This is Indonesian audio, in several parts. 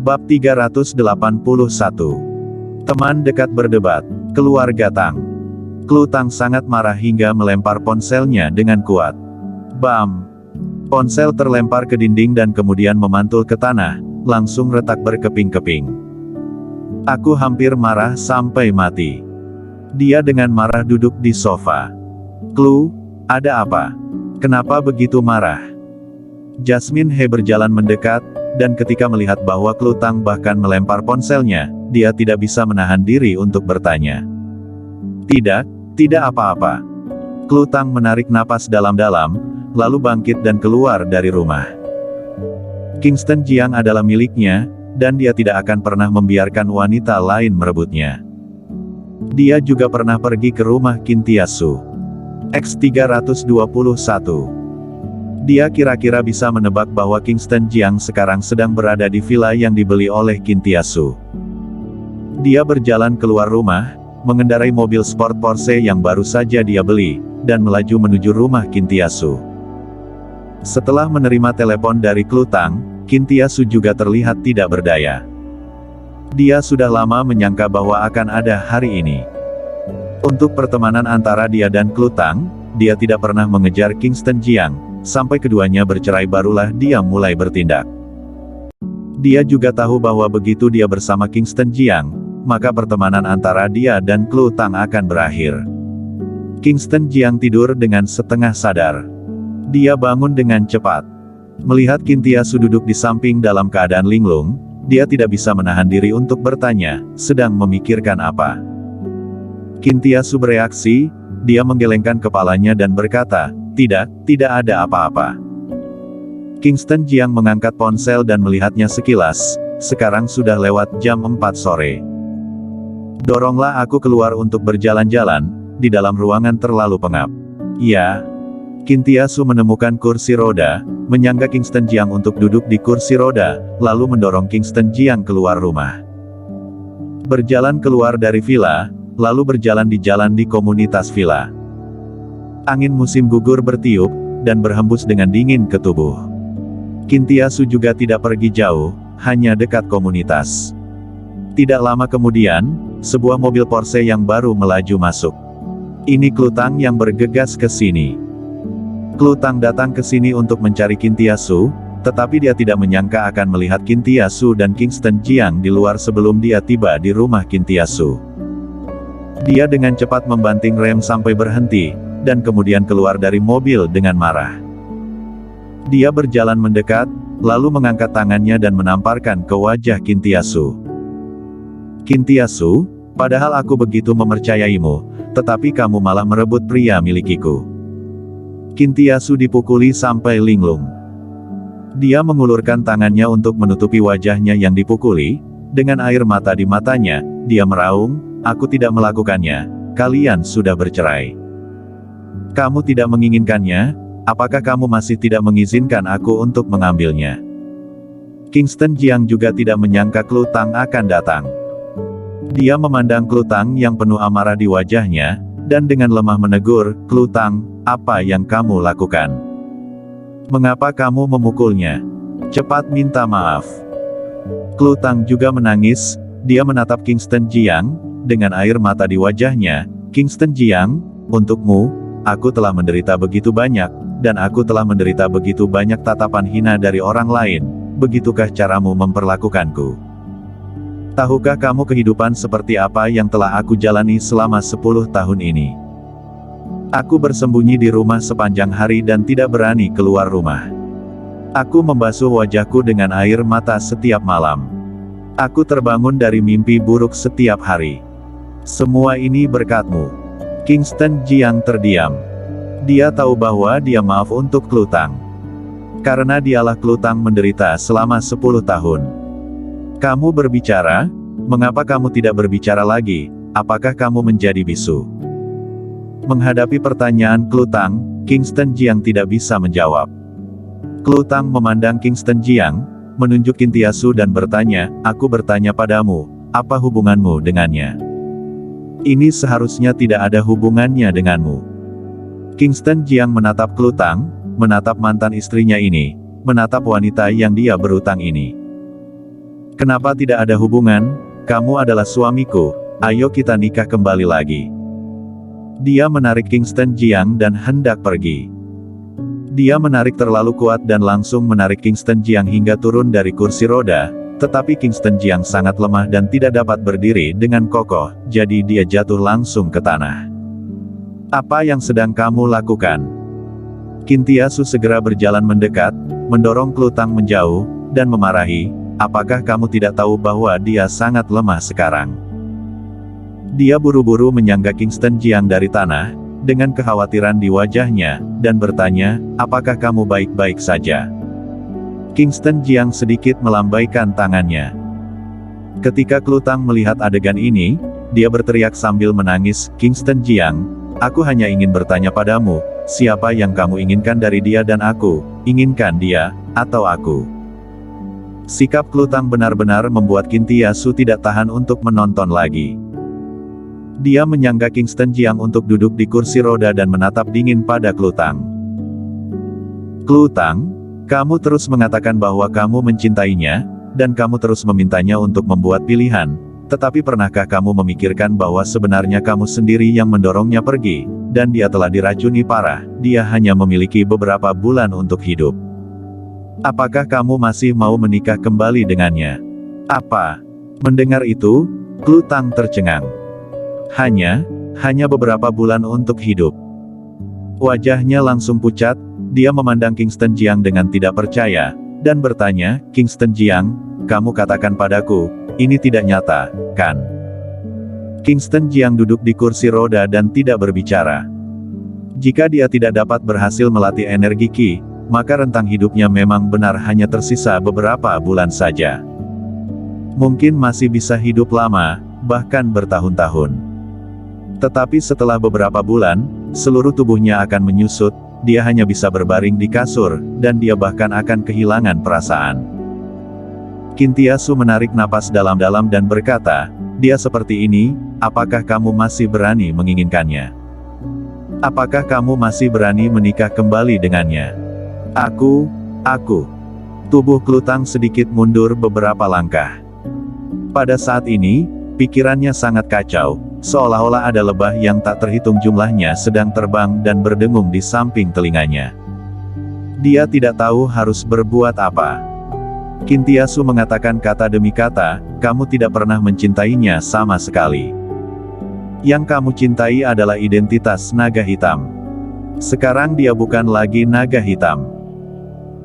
Bab 381. Teman dekat berdebat. Keluarga Tang. Klu Tang sangat marah hingga melempar ponselnya dengan kuat. Bam! Ponsel terlempar ke dinding dan kemudian memantul ke tanah, langsung retak berkeping-keping. Aku hampir marah sampai mati. Dia dengan marah duduk di sofa. Klu, ada apa? Kenapa begitu marah? Jasmine He berjalan mendekat, dan ketika melihat bahwa Klu Tang bahkan melempar ponselnya, dia tidak bisa menahan diri untuk bertanya. Tidak apa-apa. Klu Tang menarik napas dalam-dalam, lalu bangkit dan keluar dari rumah. Kingston Jiang adalah miliknya, dan dia tidak akan pernah membiarkan wanita lain merebutnya. Dia juga pernah pergi ke rumah Qin Tiasu. X321. Dia kira-kira bisa menebak bahwa Kingston Jiang sekarang sedang berada di villa yang dibeli oleh Qin Tiasu. Dia berjalan keluar rumah, mengendarai mobil sport Porsche yang baru saja dia beli, dan melaju menuju rumah Qin Tiasu. Setelah menerima telepon dari Klu Tang, Qin Tiasu juga terlihat tidak berdaya. Dia sudah lama menyangka bahwa akan ada hari ini. Untuk pertemanan antara dia dan Klu Tang, dia tidak pernah mengejar Kingston Jiang, sampai keduanya bercerai barulah dia mulai bertindak. Dia juga tahu bahwa begitu dia bersama Kingston Jiang, maka pertemanan antara dia dan Klu Tang akan berakhir. Kingston Jiang tidur dengan setengah sadar. Dia bangun dengan cepat. Melihat Qin Tiasu duduk di samping dalam keadaan linglung, dia tidak bisa menahan diri untuk bertanya, sedang memikirkan apa. Qin Tiasu bereaksi, dia menggelengkan kepalanya dan berkata, tidak ada apa-apa. Kingston Jiang mengangkat ponsel dan melihatnya sekilas, sekarang sudah lewat jam 4 sore. Doronglah aku keluar untuk berjalan-jalan, di dalam ruangan terlalu pengap. Ya. Qin Tiasu menemukan kursi roda, menyangga Kingston Jiang untuk duduk di kursi roda, lalu mendorong Kingston Jiang keluar rumah. Berjalan keluar dari villa, lalu berjalan di jalan di komunitas villa. Angin musim gugur bertiup, dan berhembus dengan dingin ke tubuh. Qin Tiasu juga tidak pergi jauh, hanya dekat komunitas. Tidak lama kemudian, sebuah mobil Porsche yang baru melaju masuk. Ini Klu Tang yang bergegas ke sini. Klu Tang datang ke sini untuk mencari Qin Tiasu, tetapi dia tidak menyangka akan melihat Qin Tiasu dan Kingston Jiang di luar sebelum dia tiba di rumah Qin Tiasu. Dia dengan cepat membanting rem sampai berhenti, dan kemudian keluar dari mobil dengan marah. Dia berjalan mendekat, lalu mengangkat tangannya dan menamparkan ke wajah Qin Tiasu. Qin Tiasu, padahal aku begitu mempercayaimu, tetapi kamu malah merebut pria milikiku. Qin Tiasu dipukuli sampai linglung. Dia mengulurkan tangannya untuk menutupi wajahnya yang dipukuli, dengan air mata di matanya, dia meraung, aku tidak melakukannya, kalian sudah bercerai. Kamu tidak menginginkannya, apakah kamu masih tidak mengizinkan aku untuk mengambilnya? Kingston Jiang juga tidak menyangka Klu Tang akan datang. Dia memandang Klu Tang yang penuh amarah di wajahnya, dan dengan lemah menegur, Klu Tang, apa yang kamu lakukan? Mengapa kamu memukulnya? Cepat minta maaf. Klu Tang juga menangis, dia menatap Kingston Jiang, dengan air mata di wajahnya, Kingston Jiang, untukmu, aku telah menderita begitu banyak, dan aku telah menderita begitu banyak tatapan hina dari orang lain, begitukah caramu memperlakukanku? Tahukah kamu kehidupan seperti apa yang telah aku jalani selama 10 tahun ini? Aku bersembunyi di rumah sepanjang hari dan tidak berani keluar rumah. Aku membasuh wajahku dengan air mata setiap malam. Aku terbangun dari mimpi buruk setiap hari. Semua ini berkatmu. Kingston Jiang terdiam. Dia tahu bahwa dia maaf untuk Klu Tang. Karena dialah Klu Tang menderita selama 10 tahun. Kamu berbicara? Mengapa kamu tidak berbicara lagi? Apakah kamu menjadi bisu? Menghadapi pertanyaan Klu Tang, Kingston Jiang tidak bisa menjawab. Klu Tang memandang Kingston Jiang, menunjuk Qin Tiasu dan bertanya, aku bertanya padamu, apa hubunganmu dengannya? Ini seharusnya tidak ada hubungannya denganmu. Kingston Jiang menatap Klu Tang, menatap mantan istrinya ini, menatap wanita yang dia berutang ini. Kenapa tidak ada hubungan? Kamu adalah suamiku, ayo kita nikah kembali lagi. Dia menarik Kingston Jiang dan hendak pergi. Dia menarik terlalu kuat dan langsung menarik Kingston Jiang hingga turun dari kursi roda, tetapi Kingston Jiang sangat lemah dan tidak dapat berdiri dengan kokoh, jadi dia jatuh langsung ke tanah. Apa yang sedang kamu lakukan? Kintiasu segera berjalan mendekat, mendorong Klutang menjauh, dan memarahi, apakah kamu tidak tahu bahwa dia sangat lemah sekarang? Dia buru-buru menyangga Kingston Jiang dari tanah, dengan kekhawatiran di wajahnya, dan bertanya, apakah kamu baik-baik saja? Kingston Jiang sedikit melambaikan tangannya. Ketika Klutang melihat adegan ini, dia berteriak sambil menangis, Kingston Jiang, aku hanya ingin bertanya padamu, siapa yang kamu inginkan dari dia dan aku, inginkan dia, atau aku? Sikap Klutang benar-benar membuat Kintiasu tidak tahan untuk menonton lagi. Dia menyangga Kingston Jiang untuk duduk di kursi roda dan menatap dingin pada Klutang. Klutang, kamu terus mengatakan bahwa kamu mencintainya, dan kamu terus memintanya untuk membuat pilihan, tetapi pernahkah kamu memikirkan bahwa sebenarnya kamu sendiri yang mendorongnya pergi, dan dia telah diracuni parah, dia hanya memiliki beberapa bulan untuk hidup. Apakah kamu masih mau menikah kembali dengannya? Apa? Mendengar itu, Klutang tercengang. Hanya beberapa bulan untuk hidup. Wajahnya langsung pucat, dia memandang Kingston Jiang dengan tidak percaya, dan bertanya, Kingston Jiang, kamu katakan padaku, ini tidak nyata, kan? Kingston Jiang duduk di kursi roda dan tidak berbicara. Jika dia tidak dapat berhasil melatih energi Qi, maka rentang hidupnya memang benar hanya tersisa beberapa bulan saja. Mungkin masih bisa hidup lama, bahkan bertahun-tahun. Tetapi setelah beberapa bulan, seluruh tubuhnya akan menyusut, dia hanya bisa berbaring di kasur, dan dia bahkan akan kehilangan perasaan. Kintiasu menarik napas dalam-dalam dan berkata, dia seperti ini, apakah kamu masih berani menginginkannya? Apakah kamu masih berani menikah kembali dengannya? Aku. Tubuh Klutang sedikit mundur beberapa langkah. Pada saat ini, pikirannya sangat kacau, seolah-olah ada lebah yang tak terhitung jumlahnya sedang terbang dan berdengung di samping telinganya. Dia tidak tahu harus berbuat apa. Kintiasu mengatakan kata demi kata, kamu tidak pernah mencintainya sama sekali. Yang kamu cintai adalah identitas naga hitam. Sekarang dia bukan lagi naga hitam.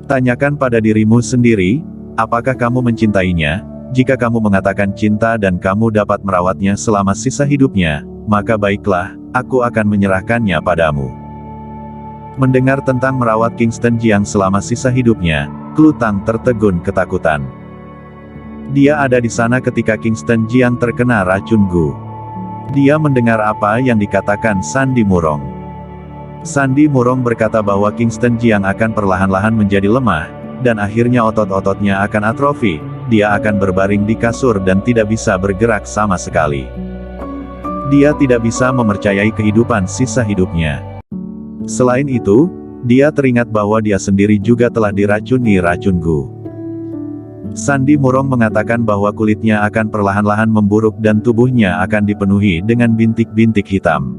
Tanyakan pada dirimu sendiri, apakah kamu mencintainya? Jika kamu mengatakan cinta dan kamu dapat merawatnya selama sisa hidupnya, maka baiklah, aku akan menyerahkannya padamu. Mendengar tentang merawat Kingston Jiang selama sisa hidupnya, Klutang tertegun ketakutan. Dia ada di sana ketika Kingston Jiang terkena racun Gu. Dia mendengar apa yang dikatakan Sandi Murong. Sandi Murong berkata bahwa Kingston Jiang akan perlahan-lahan menjadi lemah, dan akhirnya otot-ototnya akan atrofi, dia akan berbaring di kasur dan tidak bisa bergerak sama sekali. Dia tidak bisa mempercayai kehidupan sisa hidupnya. Selain itu, dia teringat bahwa dia sendiri juga telah diracuni racun Gu. Sandi Murong mengatakan bahwa kulitnya akan perlahan-lahan memburuk dan tubuhnya akan dipenuhi dengan bintik-bintik hitam.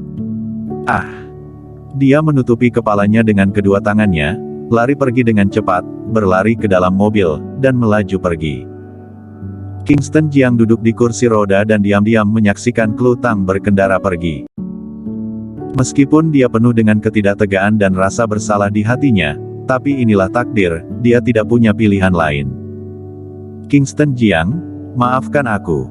Dia menutupi kepalanya dengan kedua tangannya, lari pergi dengan cepat, berlari ke dalam mobil, dan melaju pergi. Kingston Jiang duduk di kursi roda dan diam-diam menyaksikan Klutang berkendara pergi. Meskipun dia penuh dengan ketidaktegaan dan rasa bersalah di hatinya, tapi inilah takdir, dia tidak punya pilihan lain. Kingston Jiang, maafkan aku.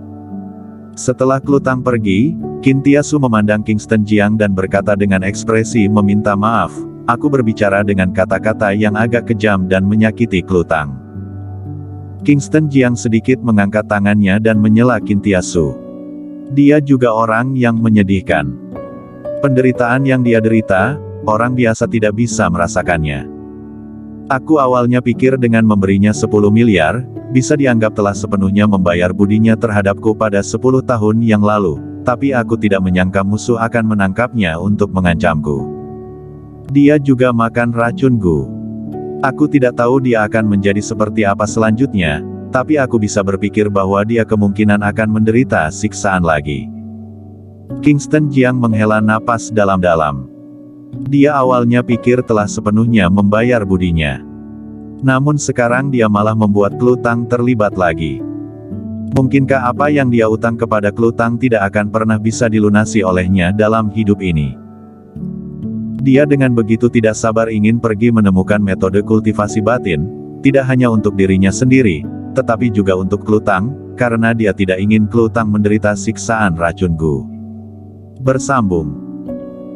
Setelah Klutang pergi, Kintiasu memandang Kingston Jiang dan berkata dengan ekspresi meminta maaf, aku berbicara dengan kata-kata yang agak kejam dan menyakiti Klutang. Kingston Jiang sedikit mengangkat tangannya dan menyela Kintiasu. Dia juga orang yang menyedihkan. Penderitaan yang dia derita, orang biasa tidak bisa merasakannya. Aku awalnya pikir dengan memberinya 10 miliar, bisa dianggap telah sepenuhnya membayar budinya terhadapku pada 10 tahun yang lalu, tapi aku tidak menyangka musuh akan menangkapnya untuk mengancamku. Dia juga makan racun Gu. Aku tidak tahu dia akan menjadi seperti apa selanjutnya, Tapi aku bisa berpikir bahwa dia kemungkinan akan menderita siksaan lagi. Kingston Jiang menghela napas dalam-dalam. Dia awalnya pikir telah sepenuhnya membayar budinya. Namun sekarang dia malah membuat Klutang terlibat lagi. Mungkinkah apa yang dia utang kepada Klutang tidak akan pernah bisa dilunasi olehnya dalam hidup ini? Dia dengan begitu tidak sabar ingin pergi menemukan metode kultivasi batin, tidak hanya untuk dirinya sendiri, tetapi juga untuk Klutang, karena dia tidak ingin Klutang menderita siksaan racun Gu. Bersambung.